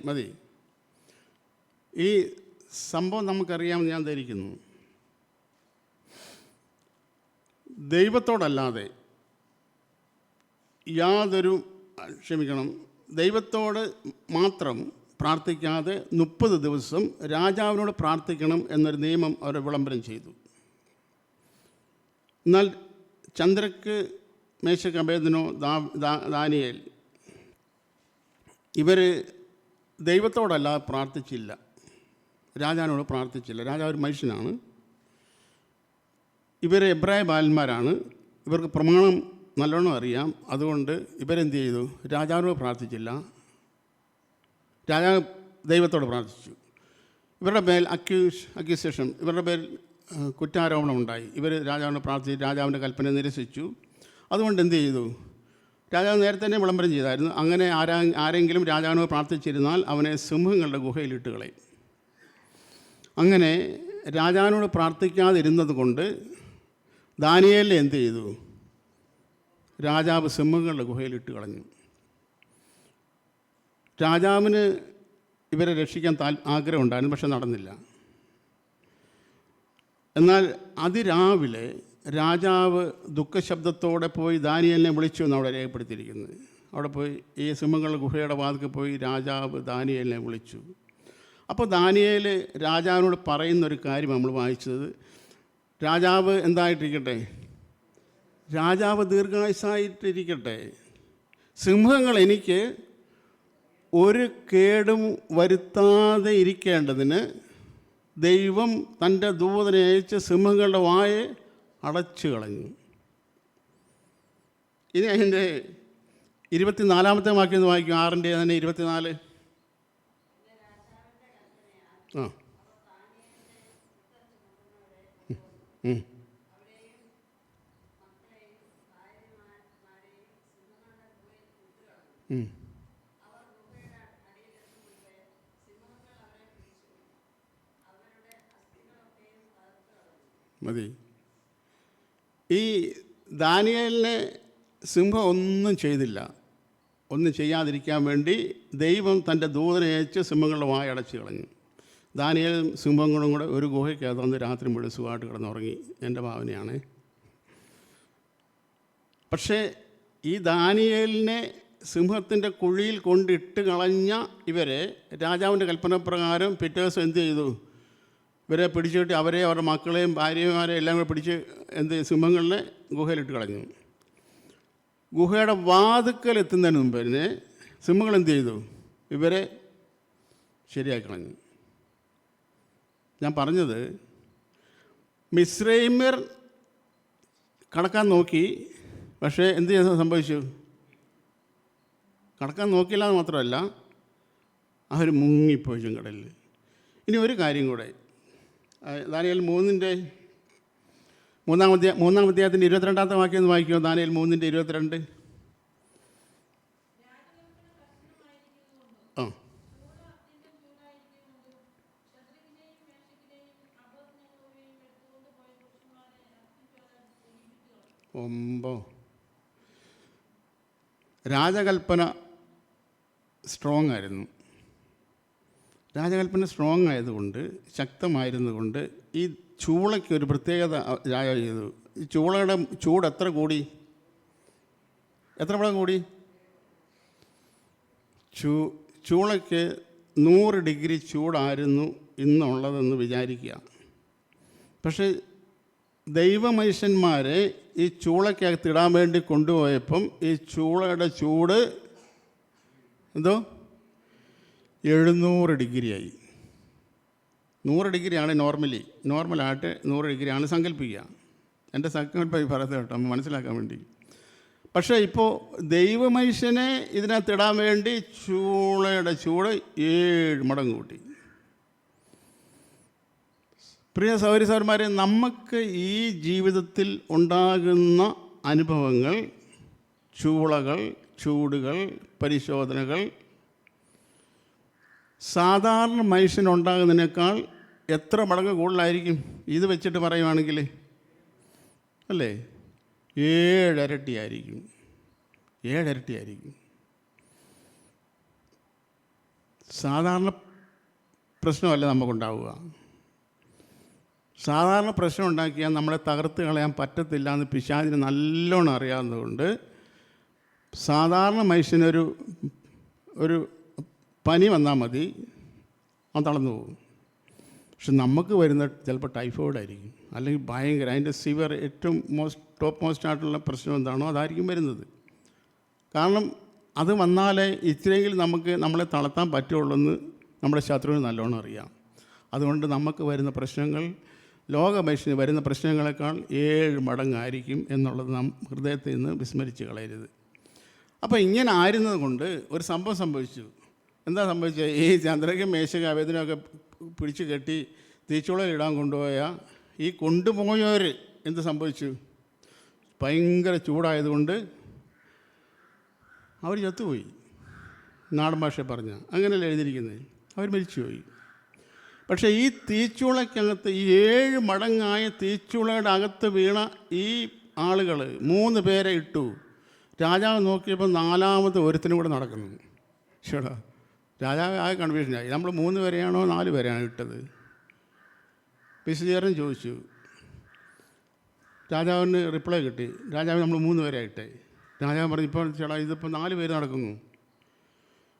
[SPEAKER 1] മതി. ഈ സംഭവം നമുക്കറിയാമെന്ന് ഞാൻ ധരിക്കുന്നു. ദൈവത്തോടല്ലാതെ ദൈവത്തോട് മാത്രം പ്രാർത്ഥിക്കാതെ 30 ദിവസം രാജാവിനോട് പ്രാർത്ഥിക്കണം എന്നൊരു നിയമം അവർ വിളംബരം ചെയ്തു. എന്നാൽ ചന്ദ്രക്ക്, മേശക്ക്, അബേദ്നോ, ദാനിയേൽ ഇവർ ദൈവത്തോടല്ല പ്രാർത്ഥിച്ചില്ല, രാജാവിനോട് പ്രാർത്ഥിച്ചില്ല. രാജാവ് ഒരു മനുഷ്യനാണ്. ഇവർ എബ്രായ ബാലന്മാരാണ്. ഇവർക്ക് പ്രമാണം നല്ലോണം അറിയാം. അതുകൊണ്ട് ഇവരെന്ത് ചെയ്തു? രാജാവിനോട് പ്രാർത്ഥിച്ചില്ല, രാജാവ് ദൈവത്തോട് പ്രാർത്ഥിച്ചു. ഇവരുടെ മേൽ അക്യൂസേഷൻ, ഇവരുടെ പേരിൽ കുറ്റാരോപണം ഉണ്ടായി. ഇവർ രാജാവിനെ പ്രാർത്ഥിച്ച് രാജാവിൻ്റെ കൽപ്പന നിരസിച്ചു. അതുകൊണ്ട് എന്ത് ചെയ്തു? രാജാവ് നേരത്തെ തന്നെ വിളംബരം ചെയ്തായിരുന്നു, അങ്ങനെ ആരെങ്കിലും രാജാവിനോട് പ്രാർത്ഥിച്ചിരുന്നാൽ അവനെ സിംഹങ്ങളുടെ ഗുഹയിലിട്ട് കളയും. അങ്ങനെ രാജാവിനോട് പ്രാർത്ഥിക്കാതിരുന്നത് കൊണ്ട് ദാനിയേലിനെ എന്ത് ചെയ്തു? രാജാവ് സിംഹങ്ങളുടെ ഗുഹയിലിട്ട് കളഞ്ഞു. രാജാവിന് ഇവരെ രക്ഷിക്കാൻ ആഗ്രഹമുണ്ടായിരുന്നു, പക്ഷെ നടന്നില്ല. എന്നാൽ അതിരാവിലെ രാജാവ് ദുഃഖശബ്ദത്തോടെ പോയി ദാനിയേലിനെ വിളിച്ചു എന്ന് അവിടെ രേഖപ്പെടുത്തിയിരിക്കുന്നത്. അവിടെ പോയി ഈ സിംഹങ്ങളുടെ ഗുഹയുടെ വാതിൽക്ക് പോയി രാജാവ് ദാനിയേലിനെ വിളിച്ചു. അപ്പോൾ ദാനിയേൽ രാജാവിനോട് പറയുന്നൊരു കാര്യം നമ്മൾ വായിച്ചത്, രാജാവ് എന്തായിട്ടിരിക്കട്ടെ? രാജാവ് ദീർഘായുസ്സായിട്ടിരിക്കട്ടെ. സിംഹങ്ങൾ എനിക്ക് ഒരു കേടും വരുത്താതെ ഇരിക്കേണ്ടതിന് ദൈവം തൻ്റെ ദൂതനെ അയച്ച് സിംഹങ്ങളുടെ വായെ അടച്ചു കളഞ്ഞു. ഇനി അതിൻ്റെ 24-ാമത്തെ വാക്യം വായിക്കും, 6-ന്റെ തന്നെ 24. ആ മതി. ഈ ദാനിയേലിനെ സിംഹം ഒന്നും ചെയ്തില്ല. ഒന്നും ചെയ്യാതിരിക്കാൻ വേണ്ടി ദൈവം തൻ്റെ ദൂതനെ അയച്ച് സിംഹങ്ങളുടെ വായ അടച്ചു കളഞ്ഞു. ദാനിയേലും സിംഹങ്ങളും കൂടെ ഒരു ഗുഹയ്ക്കകത്ത് അന്ന് രാത്രി മുഴുവൻ സുഖമായിട്ട് കിടന്നുറങ്ങി. എൻ്റെ ഭാവനയാണ്. പക്ഷേ ഈ ദാനിയേലിനെ സിംഹത്തിൻ്റെ കുഴിയിൽ കൊണ്ടിട്ട് കളഞ്ഞ ഇവരെ രാജാവിൻ്റെ കൽപ്പനപ്രകാരം പിറ്റേ ദിവസം എന്ത് ചെയ്തു? ഇവരെ പിടിച്ചിട്ട് അവരെ അവരുടെ മക്കളെയും ഭാര്യമാരെയും എല്ലാം കൂടെ പിടിച്ച് സിംഹങ്ങളിലെ ഗുഹയിലിട്ട് കളഞ്ഞു. ഗുഹയുടെ വാതുക്കൽ എത്തുന്നതിന് മുമ്പ് തന്നെ സിംഹങ്ങൾ എന്ത് ചെയ്തു? ഇവരെ ശരിയാക്കി കളഞ്ഞു. ഞാൻ പറഞ്ഞത്, മിസ്രൈമ്യർ കടക്കാൻ നോക്കി, പക്ഷേ എന്ത് ചെയ്ത് സംഭവിച്ചു? കടക്കാൻ നോക്കിയില്ല എന്ന് മാത്രമല്ല, അവർ മുങ്ങിപ്പോയി കടലിൽ. ഇനി ഒരു കാര്യം കൂടെ, ദാനിയേൽ 3-ന്റെ 3-ാം അധ്യായത്തിൻ്റെ 22-ാമത്തെ വാക്യം ഒന്ന് വായിക്കുമോ? ദാനിയേൽ 3-ന്റെ 22. ആ രാജകൽപ്പന സ്ട്രോങ് ആയിരുന്നു. രാജകൽപ്പന സ്ട്രോങ് ആയതുകൊണ്ട്, ശക്തമായിരുന്നുകൊണ്ട് ഈ ചൂളയ്ക്ക് ഒരു പ്രത്യേകത രാജാവ് ചെയ്തു. ഈ ചൂളയുടെ ചൂട് എത്ര കൂടി? എത്ര മടങ്ങ് കൂടി? ചൂളയ്ക്ക് 100 ഡിഗ്രി ചൂടായിരുന്നു ഇന്നുള്ളതെന്ന് വിചാരിക്കുക. പക്ഷേ ദൈവമനുഷ്യന്മാരെ ഈ ചൂളയ്ക്കകത്ത് ഇടാൻ വേണ്ടി കൊണ്ടുപോയപ്പം ഈ ചൂളയുടെ ചൂട് 700 ഡിഗ്രിയായി. 100 ഡിഗ്രിയാണ് നോർമലായിട്ട് 100 ഡിഗ്രിയാണ് സങ്കല്പിക്കുക. എൻ്റെ സങ്കല്പം പറയുന്നത് കേട്ടോ, നമ്മൾ മനസ്സിലാക്കാൻ വേണ്ടി. പക്ഷേ ഇപ്പോൾ ദൈവമനുഷ്യനെ ഇതിനകത്തിടാൻ വേണ്ടി ചൂളയുടെ ചൂട് 7 മടങ്ങ് കൂട്ടി. പ്രിയ സഹോദരന്മാരെ, നമുക്ക് ഈ ജീവിതത്തിൽ ഉണ്ടാകുന്ന അനുഭവങ്ങൾ, ചൂളകൾ, ചൂടുകൾ, പരിശോധനകൾ സാധാരണ മനുഷ്യനുണ്ടാകുന്നതിനേക്കാൾ എത്ര മടങ്ങ് കൂടുതലായിരിക്കും ഇത് വെച്ചിട്ട് പറയുവാണെങ്കിൽ? അല്ലേ? 7 ഇരട്ടിയായിരിക്കും. 7 ഇരട്ടിയായിരിക്കും. സാധാരണ പ്രശ്നമല്ല നമുക്കുണ്ടാവുക. സാധാരണ പ്രശ്നം ഉണ്ടാക്കിയാൽ നമ്മളെ തകർത്ത് കളയാൻ പറ്റത്തില്ല എന്ന് പിശാചിന് നല്ലോണം അറിയാവുന്നതുകൊണ്ട് സാധാരണ മനുഷ്യനൊരു പനി വന്നാൽ മതി, അവൻ തളർന്നു പോകും. പക്ഷെ നമുക്ക് വരുന്ന ചിലപ്പോൾ ടൈഫോയിഡ് ആയിരിക്കും, അല്ലെങ്കിൽ ഭയങ്കര അതിൻ്റെ സിവിയർ ഏറ്റവും ടോപ്പ് മോസ്റ്റ് ആയിട്ടുള്ള പ്രശ്നം എന്താണോ അതായിരിക്കും വരുന്നത്. കാരണം അത് വന്നാലേ ഇച്ചിരിയെങ്കിലും നമുക്ക് നമ്മളെ തളർത്താൻ പറ്റുള്ളൂ എന്ന് നമ്മുടെ ശത്രുവിന് നല്ലോണം അറിയാം. അതുകൊണ്ട് നമുക്ക് വരുന്ന പ്രശ്നങ്ങൾ ലോകമനുഷ്യന് വരുന്ന പ്രശ്നങ്ങളെക്കാൾ 7 മടങ്ങായിരിക്കും എന്നുള്ളത് നാം ഹൃദയത്തിൽ നിന്ന് വിസ്മരിച്ച് കളയരുത്. അപ്പോൾ ഇങ്ങനെ ആയിരുന്നത് കൊണ്ട് ഒരു സംഭവം സംഭവിച്ചു. എന്താ സംഭവിച്ചത്? ഈ ചന്ദ്രയ്ക്കും മേശക അവേദനയൊക്കെ പിടിച്ച് കെട്ടി തീച്ചുളയിലിടാൻ കൊണ്ടുപോയ ഈ കൊണ്ടുപോയവർ എന്ത് സംഭവിച്ചു? ഭയങ്കര ചൂടായതുകൊണ്ട് അവർ ചത്തുപോയി. നാടൻ ഭാഷ പറഞ്ഞ അങ്ങനെയല്ല എഴുതിയിരിക്കുന്നത്. അവർ മരിച്ചുപോയി. പക്ഷേ ഈ തീച്ചുളയ്ക്കകത്ത് ഈ 7 മടങ്ങായ തീച്ചുളയുടെ അകത്ത് വീണ ഈ ആളുകൾ 3 പേരെ ഇട്ടു. രാജാവ് നോക്കിയപ്പോൾ 4ാമത്തെ ഒരുത്തിനും കൂടെ നടക്കുന്നു. ശരിടാ, രാജാവ് ആകെ കൺഫ്യൂഷനായി. നമ്മൾ 3 പേരെയാണോ 4 പേരെയാണോ ഇട്ടത്? വിശദീകരണം ചോദിച്ചു. രാജാവിന് റിപ്ലൈ കിട്ടി. രാജാവ് നമ്മൾ 3 പേരെ ഇട്ടേ. രാജാവ് പറഞ്ഞു, ഇപ്പോൾ ചേട്ടാ ഇതിപ്പോൾ 4 പേര് നടക്കുന്നു.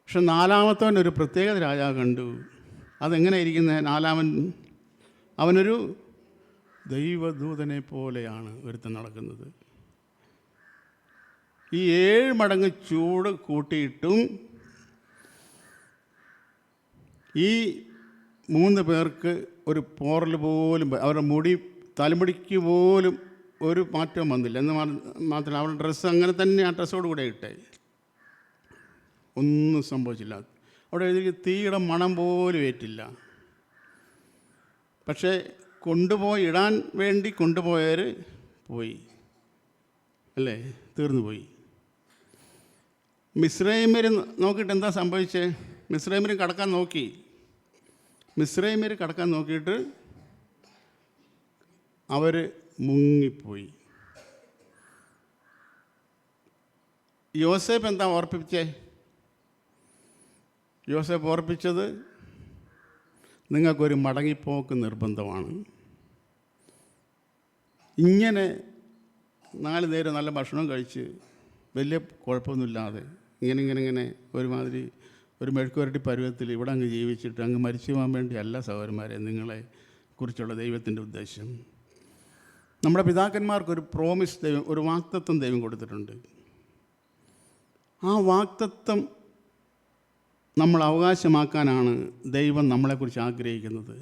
[SPEAKER 1] പക്ഷെ 4ാമത്തവൻ ഒരു പ്രത്യേകത രാജാവ് കണ്ടു. അതെങ്ങനെ ഇരിക്കുന്നത്? 4ാമൻ അവനൊരു ദൈവദൂതനെ പോലെയാണ് ഒരുത്തൻ നടക്കുന്നത്. ഈ 7 മടങ്ങ് ചൂട് കൂട്ടിയിട്ടും ഈ 3 പേർക്ക് ഒരു പോറൽ പോലും, അവരുടെ മുടി തലമുടിക്ക് പോലും ഒരു മാറ്റവും വന്നില്ല. എന്ന് മാത്രമല്ല അവരുടെ ഡ്രസ്സ് അങ്ങനെ തന്നെ ആ ഡ്രസ്സോട് കൂടെ ഇട്ടേ. ഒന്നും സംഭവിച്ചില്ല. അവിടെ എഴുതി തീയുടെ മണം പോലും ഏറ്റില്ല. പക്ഷേ കൊണ്ടുപോയി ഇടാൻ വേണ്ടി കൊണ്ടുപോയവർ പോയി അല്ലേ, തീർന്നു പോയി. മിസ്രൈമ്യർ നോക്കിയിട്ട് എന്താ സംഭവിച്ചേ? മിസ്രൈമ്യർ കടക്കാൻ നോക്കി. മിസ്രൈമ്യർ കടക്കാൻ നോക്കിയിട്ട് അവർ മുങ്ങിപ്പോയി. യോസേപ്പ് എന്താ ഓർപ്പിച്ചേ? യോസേപ്പ് ഓർപ്പിച്ചത് നിങ്ങൾക്കൊരു മടങ്ങിപ്പോക്ക് നിർബന്ധമാണ്. ഇങ്ങനെ 4 നേരം നല്ല ഭക്ഷണം കഴിച്ച് വലിയ കുഴപ്പമൊന്നുമില്ലാതെ ഇങ്ങനെ ഒരുമാതിരി ഒരു മെഴുക്കുവരട്ടി പരുവത്തിൽ ഇവിടെ അങ്ങ് ജീവിച്ചിട്ട് അങ്ങ് മരിച്ചു പോകാൻ വേണ്ടിയല്ല സഹോദരന്മാരെ നിങ്ങളെ കുറിച്ചുള്ള ദൈവത്തിൻ്റെ ഉദ്ദേശം. നമ്മുടെ പിതാക്കന്മാർക്കൊരു പ്രോമിസ് ദൈവം, ഒരു വാഗ്ദത്തം ദൈവം കൊടുത്തിട്ടുണ്ട്. ആ വാഗ്ദത്തം നമ്മൾ അവകാശമാക്കാനാണ് ദൈവം നമ്മളെക്കുറിച്ച് ആഗ്രഹിക്കുന്നത്.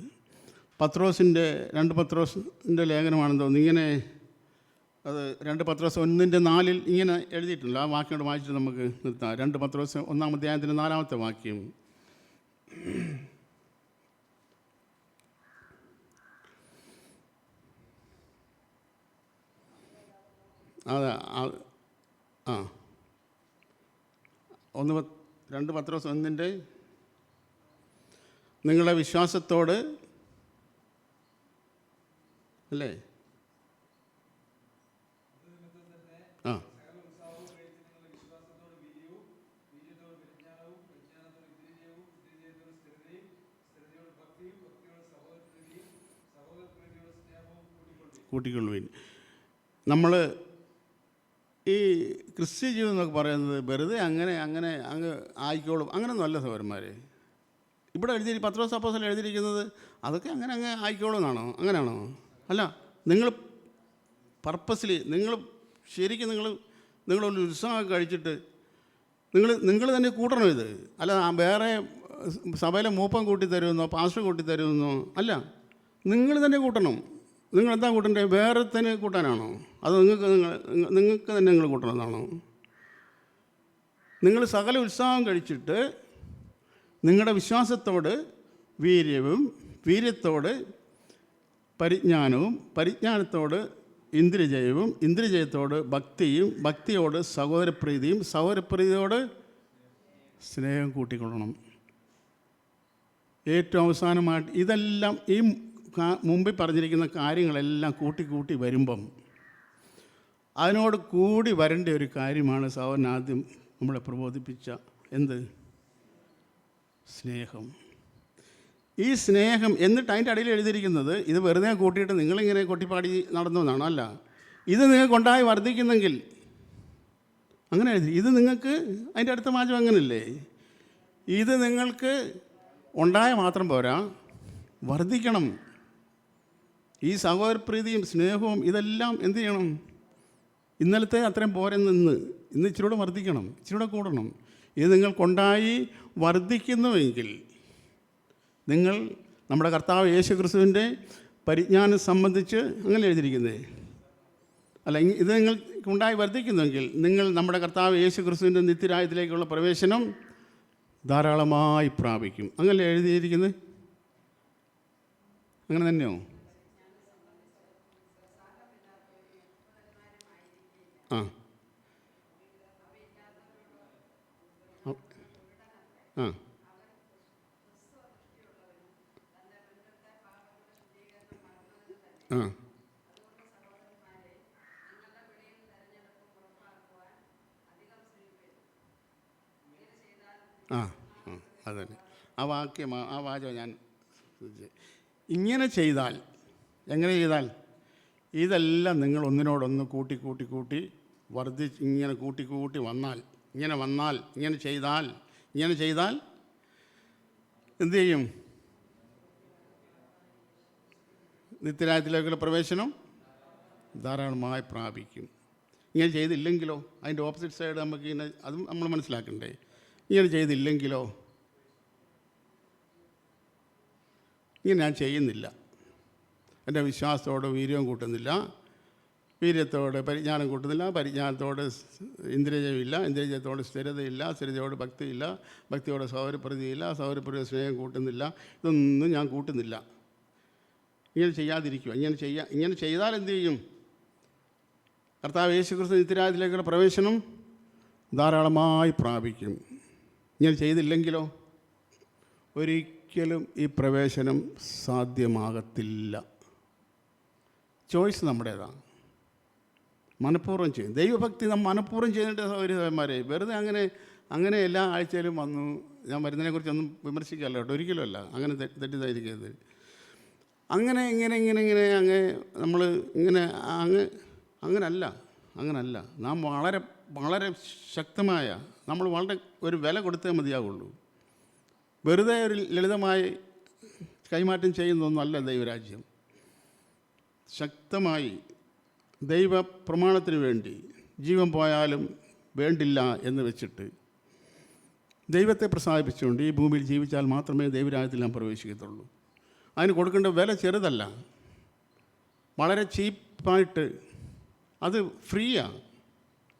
[SPEAKER 1] 2 പത്രോസിൻ്റെ ലേഖനമാണെന്ന് തോന്നുന്നു. ഇങ്ങനെ അത് 2 പത്രോസ് 1:4 ഇങ്ങനെ എഴുതിയിട്ടുണ്ട്. ആ വാക്യം വായിച്ചിട്ട് നമുക്ക് നിർത്താം. 2 പത്രോസ് 1-ാം അധ്യായത്തിൻ്റെ 4-ാമത്തെ വാക്യം. അതെ, 2 പത്രോസ് 1 നിങ്ങളുടെ വിശ്വാസത്തോട് അല്ലേ കൂട്ടിക്കൊള്ളുവിൻ. നമ്മൾ ഈ ക്രിസ്ത്യ ജീവിതം എന്നൊക്കെ പറയുന്നത് വെറുതെ അങ്ങ് ആയിക്കോളും അങ്ങനെയൊന്നും അല്ല സഹോദരന്മാരെ. ഇവിടെ പത്രോസ് അപ്പോസ്തലൻ എഴുതിയിരിക്കുന്നത് അതൊക്കെ അങ്ങ് ആയിക്കോളും എന്നാണോ? അങ്ങനെയാണോ? അല്ല, നിങ്ങൾ പർപ്പസ്ലി ശരിക്കും നിങ്ങളൊരു ഉത്സവമൊക്കെ കഴിച്ചിട്ട് നിങ്ങൾ തന്നെ കൂട്ടണം ഇത്. അല്ല വേറെ സഭയിലെ മൂപ്പം കൂട്ടിത്തരുമെന്നോ പാസ്റ്റർ കൂട്ടിത്തരുമെന്നോ അല്ല, നിങ്ങൾ തന്നെ കൂട്ടണം. നിങ്ങളെന്താ കൂട്ടണ്ടേ? വേറെ തന്നെ കൂട്ടാനാണോ? അത് നിങ്ങൾക്ക് തന്നെ നിങ്ങൾ കൂട്ടണമെന്നാണോ? നിങ്ങൾ സകല ഉത്സാഹം കഴിച്ചിട്ട് നിങ്ങളുടെ വിശ്വാസത്തോട് വീര്യവും, വീര്യത്തോട് പരിജ്ഞാനവും, പരിജ്ഞാനത്തോട് ഇന്ദ്രിയജയവും, ഇന്ദ്രിയജയത്തോട് ഭക്തിയും, ഭക്തിയോട് സഹോദരപ്രീതിയും, സഹോദരപ്രീതിയോട് സ്നേഹം കൂട്ടിക്കൊള്ളണം. ഏറ്റവും അവസാനമായിട്ട് ഇതെല്ലാം ഈ മുമ്പിൽ പറഞ്ഞിരിക്കുന്ന കാര്യങ്ങളെല്ലാം കൂട്ടി വരുമ്പം അതിനോട് കൂടി വരേണ്ട ഒരു കാര്യമാണ് സഹോദരൻ ആദ്യം നമ്മളെ പ്രബോധിപ്പിച്ച സ്നേഹം. ഈ സ്നേഹം എന്നിട്ട് അതിൻ്റെ അടിയിൽ എഴുതിയിരിക്കുന്നത് ഇത് വെറുതെ കൂട്ടിയിട്ട് നിങ്ങളിങ്ങനെ കൊട്ടിപ്പാടി നടന്നു എന്നാണ്. അല്ല, ഇത് നിങ്ങൾക്കുണ്ടായി വർദ്ധിക്കുന്നെങ്കിൽ അങ്ങനെ എഴുതി. ഇത് നിങ്ങൾക്ക് അതിൻ്റെ അടുത്ത വാചകം അങ്ങനല്ലേ, ഇത് നിങ്ങൾക്ക് ഉണ്ടായ മാത്രം പോരാ, വർദ്ധിക്കണം. ഈ സഹോദരപ്രീതിയും സ്നേഹവും ഇതെല്ലാം എന്ത് ചെയ്യണം? ഇന്നലത്തെ അത്രയും പോരെ നിന്ന് ഇന്ന് ഇച്ചിരൂടെ വർദ്ധിക്കണം, ഇച്ചിരൂടെ കൂടണം. ഇത് നിങ്ങൾക്കുണ്ടായി വർദ്ധിക്കുന്നുവെങ്കിൽ നിങ്ങൾ നമ്മുടെ കർത്താവ് യേശു ക്രിസ്തുവിൻ്റെ പരിജ്ഞാനം സംബന്ധിച്ച് അങ്ങനെ എഴുതിയിരിക്കുന്നത് അല്ല, ഇത് നിങ്ങൾക്കുണ്ടായി വർദ്ധിക്കുന്നുവെങ്കിൽ നിങ്ങൾ നമ്മുടെ കർത്താവ് യേശു ക്രിസ്തുവിൻ്റെ നിത്യരാജ്യത്തിലേക്കുള്ള പ്രവേശനം ധാരാളമായി പ്രാപിക്കും. അങ്ങനെ എഴുതിയിരിക്കുന്നത്. അങ്ങനെ തന്നെയോ? ആ ആ ആ ആ അതന്നെ ആ വാക്യം, ആ വാചകം ഞാൻ ഇങ്ങനെ ചെയ്താൽ, എങ്ങനെ ചെയ്താൽ, ഇതെല്ലാം നിങ്ങൾ ഒന്നിനോടൊന്ന് കൂട്ടി കൂട്ടി കൂട്ടി വർദ്ധിച്ച് ഇങ്ങനെ കൂട്ടി കൂട്ടി വന്നാൽ, ഇങ്ങനെ ചെയ്താൽ എന്തു ചെയ്യും? നിത്യരാജ്യത്തിലേക്കുള്ള പ്രവേശനം ധാരാളമായി പ്രാപിക്കും. ഇങ്ങനെ ചെയ്തില്ലെങ്കിലോ? അതിൻ്റെ ഓപ്പോസിറ്റ് സൈഡ് നമുക്ക് ഇങ്ങനെ അതും നമ്മൾ മനസ്സിലാക്കണ്ടേ? ഇങ്ങനെ ചെയ്തില്ലെങ്കിലോ? ഇങ്ങനെ ഞാൻ ചെയ്യുന്നില്ല, എൻ്റെ വിശ്വാസത്തോട് വീര്യം കൂട്ടുന്നില്ല, വീര്യത്തോട് പരിജ്ഞാനം കൂട്ടുന്നില്ല, പരിജ്ഞാനത്തോട് ഇന്ദ്രിയജയമില്ല, ഇന്ദ്രിയജയത്തോട് സ്ഥിരതയില്ല, സ്ഥിരതയോട് ഭക്തിയില്ല, ഭക്തിയോട് സൗരപ്രതിയില്ല, സൗരപ്രതി സ്നേഹം കൂട്ടുന്നില്ല, ഇതൊന്നും ഞാൻ കൂട്ടുന്നില്ല. ഇങ്ങനെ ചെയ്യാതിരിക്കുക. ഇങ്ങനെ ചെയ്താൽ എന്തു ചെയ്യും? കർത്താവ് യേശു ക്രിസ്തു നിത്യരാജ്യത്തിലേക്കുള്ള പ്രവേശനം ധാരാളമായി പ്രാപിക്കും. ഇങ്ങനെ ചെയ്തില്ലെങ്കിലോ? ഒരിക്കലും ഈ പ്രവേശനം സാധ്യമാകത്തില്ല. ചോയ്സ് നമ്മുടേതാണ്. മനഃപൂർവ്വം ചെയ്യും. ദൈവഭക്തി നാം മനഃപൂർവ്വം ചെയ്തിട്ട് സൗകര്യന്മാരെ വെറുതെ അങ്ങനെ എല്ലാ ആഴ്ചയിലും വന്നു. ഞാൻ വരുന്നതിനെക്കുറിച്ചൊന്നും വിമർശിക്കാമല്ലോ കേട്ടോ, ഒരിക്കലും അല്ല. അങ്ങനെ തെറ്റിദ്ധരിക്കരുത്. അങ്ങനെ നമ്മൾ അങ്ങനല്ല. നാം വളരെ വളരെ ശക്തമായ, നമ്മൾ വളരെ ഒരു വില കൊടുത്തേ മതിയാവുള്ളൂ. വെറുതെ ഒരു ലളിതമായി കൈമാറ്റം ചെയ്യുന്നതൊന്നുമല്ല ദൈവരാജ്യം. ശക്തമായി ദൈവ പ്രമാണത്തിന് വേണ്ടി ജീവൻ പോയാലും വേണ്ടില്ല എന്ന് വെച്ചിട്ട് ദൈവത്തെ പ്രസാദിപ്പിച്ചുകൊണ്ട് ഈ ഭൂമിയിൽ ജീവിച്ചാൽ മാത്രമേ ദൈവരാജ്യത്തിൽ നാം പ്രവേശിക്കത്തുള്ളൂ. അതിന് കൊടുക്കേണ്ട വില ചെറുതല്ല, വളരെ ചീപ്പായിട്ട്. അത് ഫ്രീയാണ്,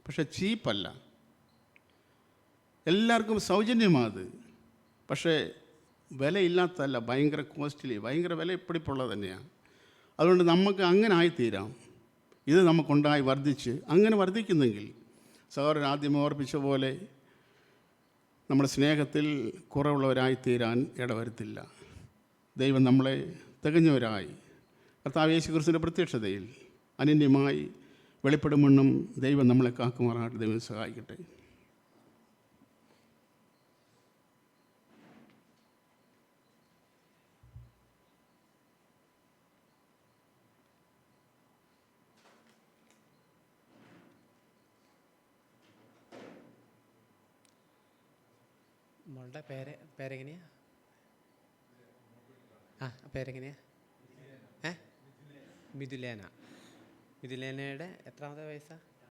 [SPEAKER 1] പക്ഷെ ചീപ്പല്ല. എല്ലാവർക്കും സൗജന്യമാത്, പക്ഷേ വിലയില്ലാത്തതല്ല, ഭയങ്കര കോസ്റ്റ്ലി, ഭയങ്കര വിലപ്പിടിപ്പുള്ളത് തന്നെയാണ്. അതുകൊണ്ട് നമുക്ക് അങ്ങനെ ആയിത്തീരാം. ഇത് നമുക്കുണ്ടായി വർദ്ധിച്ച് അങ്ങനെ വർദ്ധിക്കുന്നെങ്കിൽ സഹോദരൻ ആദ്യം ഓർപ്പിച്ച പോലെ നമ്മുടെ സ്നേഹത്തിൽ കുറവുള്ളവരായിത്തീരാൻ ഇടവരുത്തില്ല. ദൈവം നമ്മളെ തികഞ്ഞവരായി കർത്താവ് യേശു ക്രിസ്തുവിൻ്റെ പ്രത്യക്ഷതയിൽ അനന്യമായി വെളിപ്പെടുമെന്നും ദൈവം നമ്മളെ കാക്കുമാറായിട്ട് ദൈവം സഹായിക്കട്ടെ.
[SPEAKER 3] മോളുടെ പേരെങ്ങനെയാ? പേരെങ്ങനെയാ? മിഥുലേന. മിഥുലേനയുടെ എത്രാമത്തെ വയസ്സാണ്?